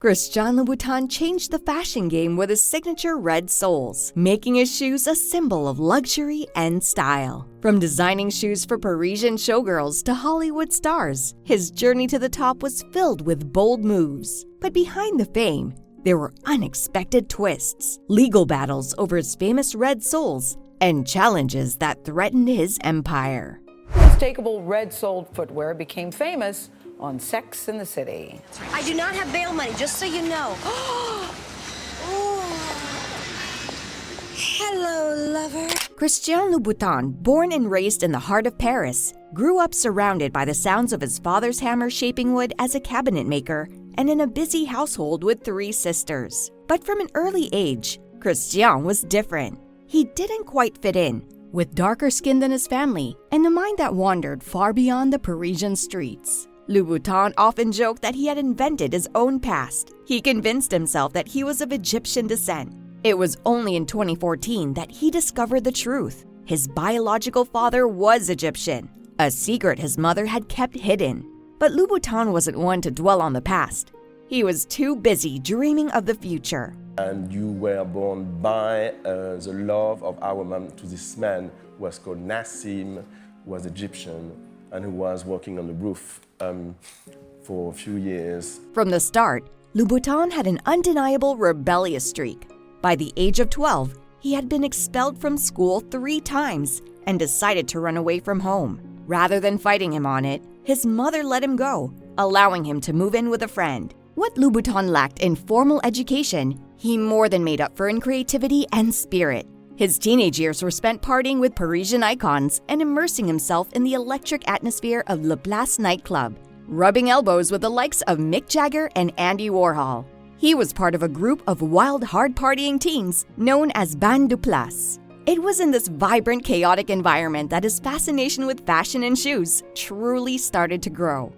Christian Louboutin changed the fashion game with his signature red soles, making his shoes a symbol of luxury and style. From designing shoes for Parisian showgirls to Hollywood stars, his journey to the top was filled with bold moves. But behind the fame, there were unexpected twists, legal battles over his famous red soles, and challenges that threatened his empire. Unmistakable red-soled footwear became famous on Sex and the City. I do not have bail money, just so you know. Hello, lover. Christian Louboutin, born and raised in the heart of Paris, grew up surrounded by the sounds of his father's hammer shaping wood as a cabinet maker and in a busy household with 3 sisters. But from an early age, Christian was different. He didn't quite fit in, with darker skin than his family and a mind that wandered far beyond the Parisian streets. Louboutin often joked that he had invented his own past. He convinced himself that he was of Egyptian descent. It was only in 2014 that he discovered the truth. His biological father was Egyptian, a secret his mother had kept hidden. But Louboutin wasn't one to dwell on the past. He was too busy dreaming of the future. And you were born by the love of our mom to this man who was called Nassim, who was Egyptian, and who was working on the roof for a few years. From the start, Louboutin had an undeniable rebellious streak. By the age of 12, he had been expelled from school 3 times and decided to run away from home. Rather than fighting him on it, his mother let him go, allowing him to move in with a friend. What Louboutin lacked in formal education, he more than made up for in creativity and spirit. His teenage years were spent partying with Parisian icons and immersing himself in the electric atmosphere of Le Place nightclub, rubbing elbows with the likes of Mick Jagger and Andy Warhol. He was part of a group of wild, hard-partying teens known as Bande du Place. It was in this vibrant, chaotic environment that his fascination with fashion and shoes truly started to grow.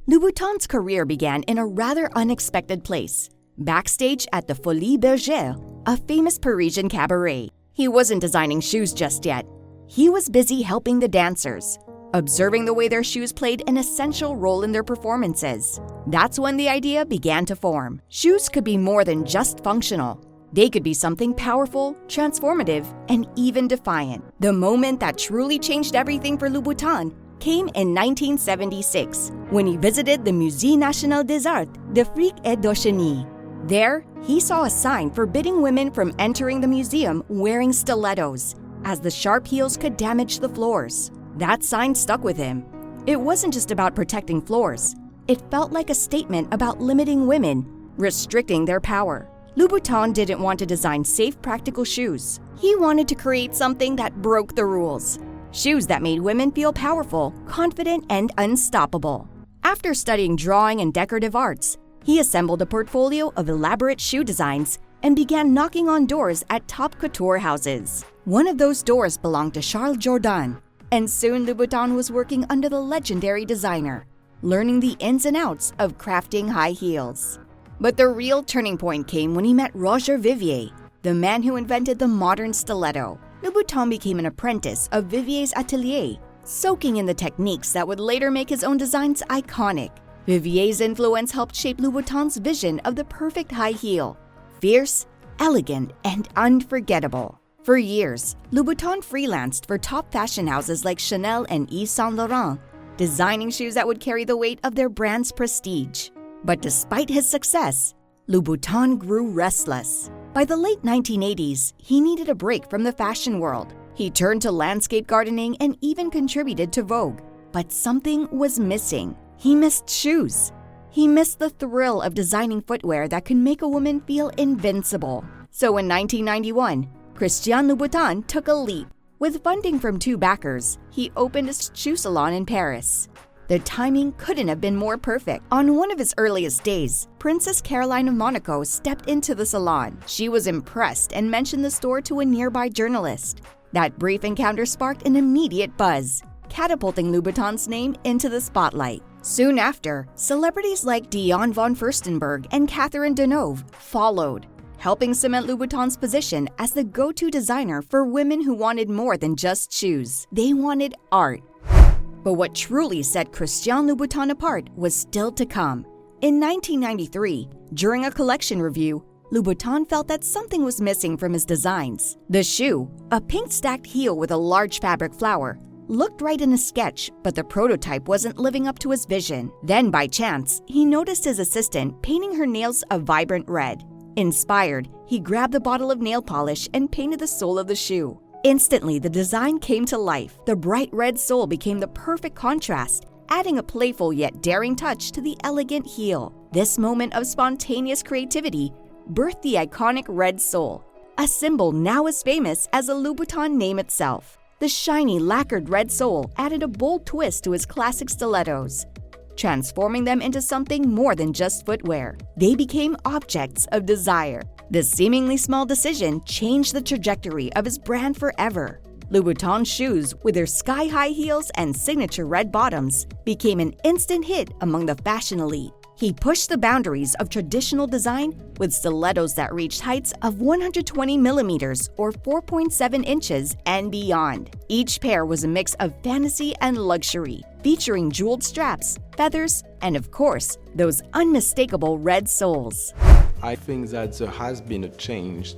Louboutin's career began in a rather unexpected place, backstage at the Folies Bergère, a famous Parisian cabaret. He wasn't designing shoes just yet. He was busy helping the dancers, observing the way their shoes played an essential role in their performances. That's when the idea began to form. Shoes could be more than just functional. They could be something powerful, transformative, and even defiant. The moment that truly changed everything for Louboutin came in 1976, when he visited the Musée National des Arts d'Afrique et d'Oceanie. There, he saw a sign forbidding women from entering the museum wearing stilettos, as the sharp heels could damage the floors. That sign stuck with him. It wasn't just about protecting floors. It felt like a statement about limiting women, restricting their power. Louboutin didn't want to design safe, practical shoes. He wanted to create something that broke the rules. Shoes that made women feel powerful, confident, and unstoppable. After studying drawing and decorative arts, he assembled a portfolio of elaborate shoe designs and began knocking on doors at top couture houses. One of those doors belonged to Charles Jourdan, and soon Louboutin was working under the legendary designer, learning the ins and outs of crafting high heels. But the real turning point came when he met Roger Vivier, the man who invented the modern stiletto. Louboutin became an apprentice of Vivier's atelier, soaking in the techniques that would later make his own designs iconic. Vivier's influence helped shape Louboutin's vision of the perfect high heel, fierce, elegant, and unforgettable. For years, Louboutin freelanced for top fashion houses like Chanel and Yves Saint Laurent, designing shoes that would carry the weight of their brand's prestige. But despite his success, Louboutin grew restless. By the late 1980s, he needed a break from the fashion world. He turned to landscape gardening and even contributed to Vogue. But something was missing. He missed shoes. He missed the thrill of designing footwear that could make a woman feel invincible. So in 1991, Christian Louboutin took a leap. With funding from 2 backers, he opened a shoe salon in Paris. The timing couldn't have been more perfect. On one of his earliest days, Princess Caroline of Monaco stepped into the salon. She was impressed and mentioned the store to a nearby journalist. That brief encounter sparked an immediate buzz, catapulting Louboutin's name into the spotlight. Soon after, celebrities like Diane von Furstenberg and Catherine Deneuve followed, helping cement Louboutin's position as the go-to designer for women who wanted more than just shoes. They wanted art. But what truly set Christian Louboutin apart was still to come. In 1993, during a collection review, Louboutin felt that something was missing from his designs. The shoe, a pink stacked heel with a large fabric flower, looked right in his sketch, but the prototype wasn't living up to his vision. Then, by chance, he noticed his assistant painting her nails a vibrant red. Inspired, he grabbed the bottle of nail polish and painted the sole of the shoe. Instantly, the design came to life. The bright red sole became the perfect contrast, adding a playful yet daring touch to the elegant heel. This moment of spontaneous creativity birthed the iconic red sole, a symbol now as famous as the Louboutin name itself. The shiny, lacquered red sole added a bold twist to his classic stilettos, transforming them into something more than just footwear. They became objects of desire. This seemingly small decision changed the trajectory of his brand forever. Louboutin's shoes, with their sky-high heels and signature red bottoms, became an instant hit among the fashion elite. He pushed the boundaries of traditional design with stilettos that reached heights of 120 millimeters or 4.7 inches and beyond. Each pair was a mix of fantasy and luxury, featuring jeweled straps, feathers, and of course, those unmistakable red soles. I think that there has been a change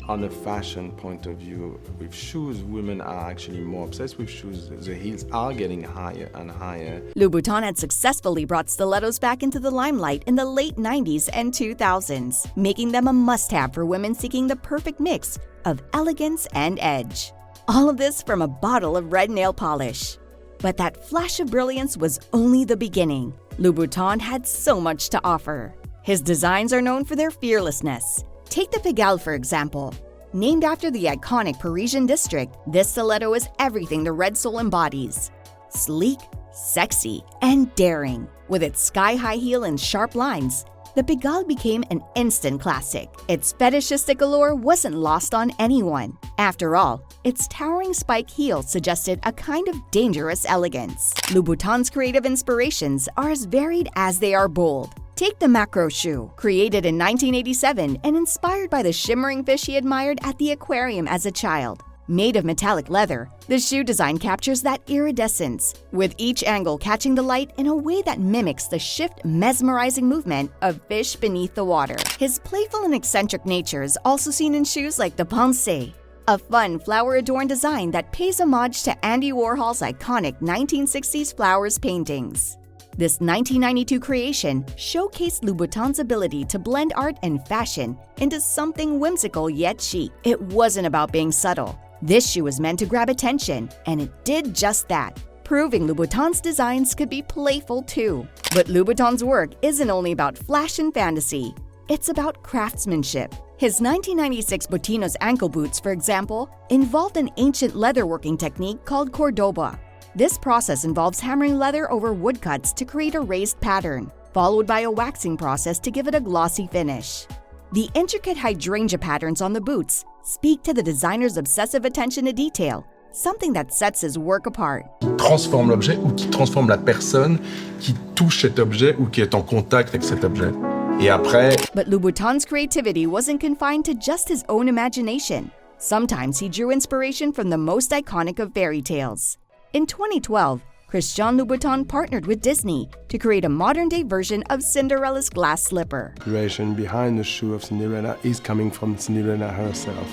on a fashion point of view. With shoes, women are actually more obsessed with shoes. The heels are getting higher and higher. Louboutin had successfully brought stilettos back into the limelight in the late 90s and 2000s, making them a must-have for women seeking the perfect mix of elegance and edge. All of this from a bottle of red nail polish. But that flash of brilliance was only the beginning. Louboutin had so much to offer. His designs are known for their fearlessness. Take the Pigalle, for example. Named after the iconic Parisian district, this stiletto is everything the red sole embodies. Sleek, sexy, and daring. With its sky-high heel and sharp lines, the Pigalle became an instant classic. Its fetishistic allure wasn't lost on anyone. After all, its towering spike heel suggested a kind of dangerous elegance. Louboutin's creative inspirations are as varied as they are bold. Take the Maquereau shoe, created in 1987 and inspired by the shimmering fish he admired at the aquarium as a child. Made of metallic leather, the shoe design captures that iridescence, with each angle catching the light in a way that mimics the shift, mesmerizing movement of fish beneath the water. His playful and eccentric nature is also seen in shoes like the Pensée, a fun, flower-adorned design that pays homage to Andy Warhol's iconic 1960s flowers paintings. This 1992 creation showcased Louboutin's ability to blend art and fashion into something whimsical yet chic. It wasn't about being subtle. This shoe was meant to grab attention, and it did just that, proving Louboutin's designs could be playful too. But Louboutin's work isn't only about flash and fantasy. It's about craftsmanship. His 1996 Bottino's ankle boots, for example, involved an ancient leatherworking technique called Cordoba. This process involves hammering leather over woodcuts to create a raised pattern, followed by a waxing process to give it a glossy finish. The intricate hydrangea patterns on the boots speak to the designer's obsessive attention to detail, something that sets his work apart. Qui transforme l'objet ou qui transforme la personne qui touche cet objet ou qui est en contact avec cet objet. Et après... But Louboutin's creativity wasn't confined to just his own imagination. Sometimes he drew inspiration from the most iconic of fairy tales. In 2012, Christian Louboutin partnered with Disney to create a modern-day version of Cinderella's glass slipper. The inspiration behind the shoe of Cinderella is coming from Cinderella herself.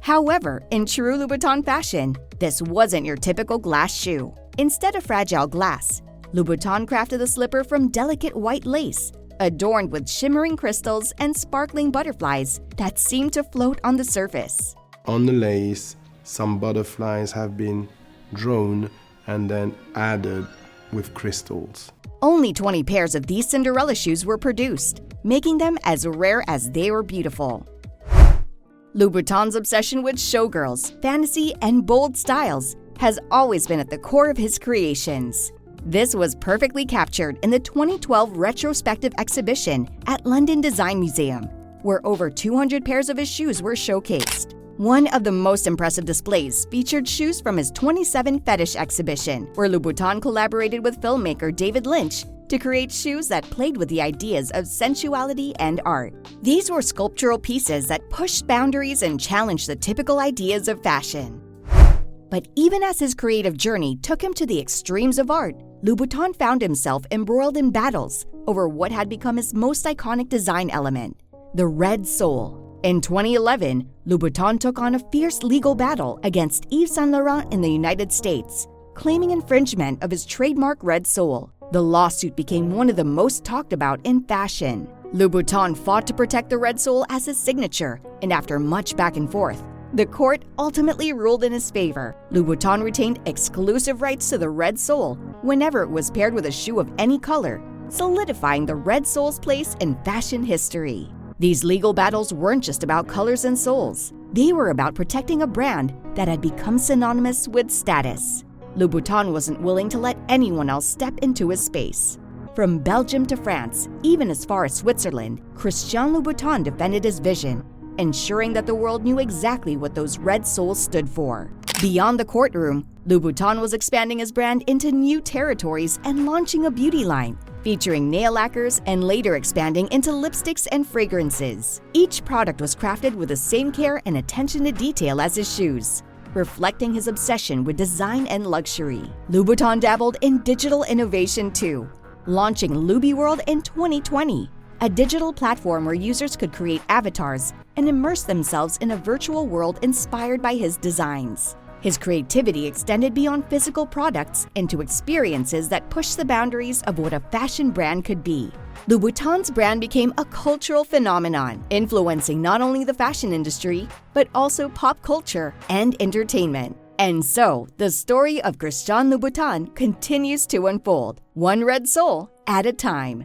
However, in true Louboutin fashion, this wasn't your typical glass shoe. Instead of fragile glass, Louboutin crafted the slipper from delicate white lace, adorned with shimmering crystals and sparkling butterflies that seemed to float on the surface. On the lace, some butterflies have been drawn and then added with crystals. Only 20 pairs of these Cinderella shoes were produced, making them as rare as they were beautiful. Louboutin's obsession with showgirls, fantasy, and bold styles has always been at the core of his creations. This was perfectly captured in the 2012 retrospective exhibition at London Design Museum, where over 200 pairs of his shoes were showcased. One of the most impressive displays featured shoes from his 27 Fetish exhibition, where Louboutin collaborated with filmmaker David Lynch to create shoes that played with the ideas of sensuality and art. These were sculptural pieces that pushed boundaries and challenged the typical ideas of fashion. But even as his creative journey took him to the extremes of art, Louboutin found himself embroiled in battles over what had become his most iconic design element, the red sole. In 2011, Louboutin took on a fierce legal battle against Yves Saint Laurent in the United States, claiming infringement of his trademark red sole. The lawsuit became one of the most talked about in fashion. Louboutin fought to protect the red sole as his signature, and after much back and forth, the court ultimately ruled in his favor. Louboutin retained exclusive rights to the red sole whenever it was paired with a shoe of any color, solidifying the red sole's place in fashion history. These legal battles weren't just about colors and soles. They were about protecting a brand that had become synonymous with status. Louboutin wasn't willing to let anyone else step into his space. From Belgium to France, even as far as Switzerland, Christian Louboutin defended his vision, ensuring that the world knew exactly what those red soles stood for. Beyond the courtroom, Louboutin was expanding his brand into new territories and launching a beauty line, featuring nail lacquers and later expanding into lipsticks and fragrances. Each product was crafted with the same care and attention to detail as his shoes, reflecting his obsession with design and luxury. Louboutin dabbled in digital innovation too, launching Loubi in 2020, a digital platform where users could create avatars and immerse themselves in a virtual world inspired by his designs. His creativity extended beyond physical products into experiences that pushed the boundaries of what a fashion brand could be. Louboutin's brand became a cultural phenomenon, influencing not only the fashion industry, but also pop culture and entertainment. And so, the story of Christian Louboutin continues to unfold, one red sole at a time.